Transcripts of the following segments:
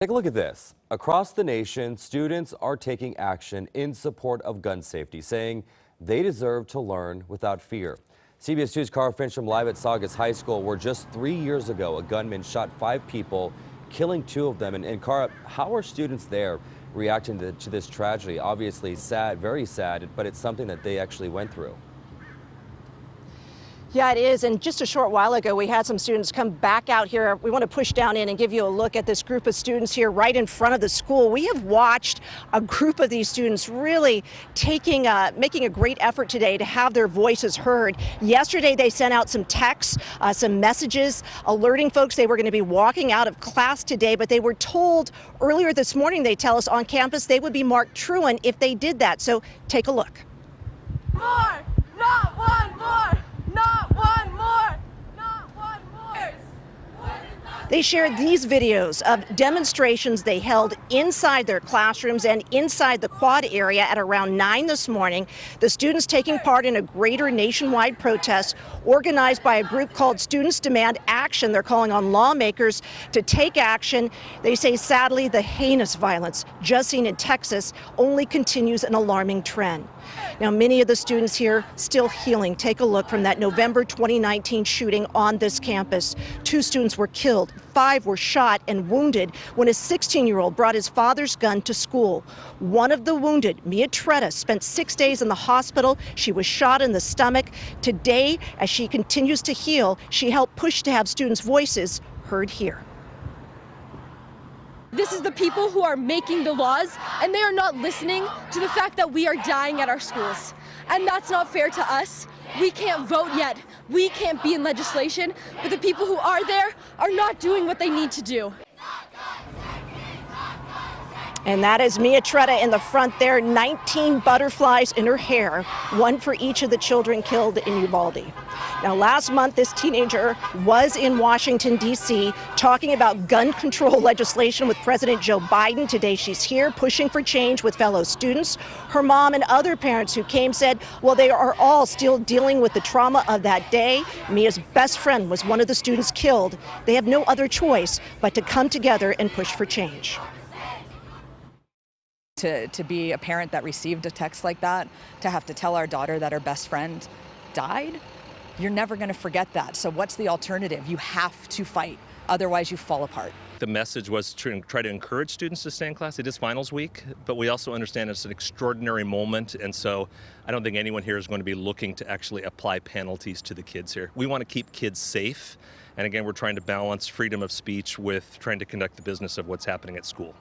Take a look at this. Across the nation, students are taking action in support of gun safety, saying they deserve to learn without fear. CBS 2's Finnstrom live at Saugus High School, where just 3 years ago, a gunman shot 5 people, killing 2 of them. And Cara, how are students there reacting to this tragedy? Obviously sad, very sad, but it's something that they actually went through. Yeah, it is. And just a short while ago, we had some students come back out here. We want to push down in and give you a look at this group of students here right in front of the school. We have watched a group of these students really making a great effort today to have their voices heard. Yesterday, they sent out some texts, some messages alerting folks they were going to be walking out of class today, but they were told earlier this morning, they tell us on campus, they would be marked truant if they did that. So take a look. More, not one more. Not one more! Not one more! They shared these videos of demonstrations they held inside their classrooms and inside the quad area at around 9 this morning. The students taking part in a greater nationwide protest organized by a group called Students Demand Action. They're calling on lawmakers to take action. They say, sadly, the heinous violence just seen in Texas only continues an alarming trend. Now, many of the students here still healing. Take a look from that November 2019 shooting on this campus. 2 students were killed, 5 were shot and wounded when a 16-year-old brought his father's gun to school. One of the wounded, Mia Tretta, spent 6 days in the hospital. She was shot in the stomach. Today, as she continues to heal, she helped push to have students' voices heard here. This is the people who are making the laws, and they are not listening to the fact that we are dying at our schools. And that's not fair to us. We can't vote yet. We can't be in legislation, but the people who are there are not doing what they need to do. And that is Mia Tretta in the front there, 19 butterflies in her hair, 1 for each of the children killed in Uvalde. Now, last month, this teenager was in Washington, D.C., talking about gun control legislation with President Joe Biden. Today, she's here pushing for change with fellow students. Her mom and other parents who came said, well, they are all still dealing with the trauma of that day. Mia's best friend was one of the students killed. They have no other choice but to come together and push for change. To be a parent that received a text like that, to have to tell our daughter that her best friend died, you're never going to forget that. So what's the alternative? You have to fight, otherwise you fall apart. The message was to try to encourage students to stay in class. It is finals week, but we also understand it's an extraordinary moment, and so I don't think anyone here is going to be looking to actually apply penalties to the kids here. We want to keep kids safe, and again, we're trying to balance freedom of speech with trying to conduct the business of what's happening at school.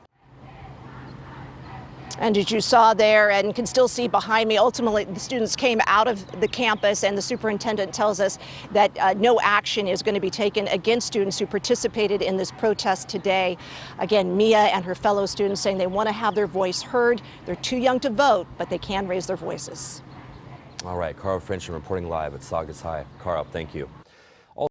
And as you saw there and can still see behind me, ultimately the students came out of the campus, and the superintendent tells us that no action is going to be taken against students who participated in this protest today. Again, Mia and her fellow students saying they want to have their voice heard. They're too young to vote, but they can raise their voices. All right, Finnstrom reporting live at Saugus High. Cara, thank you.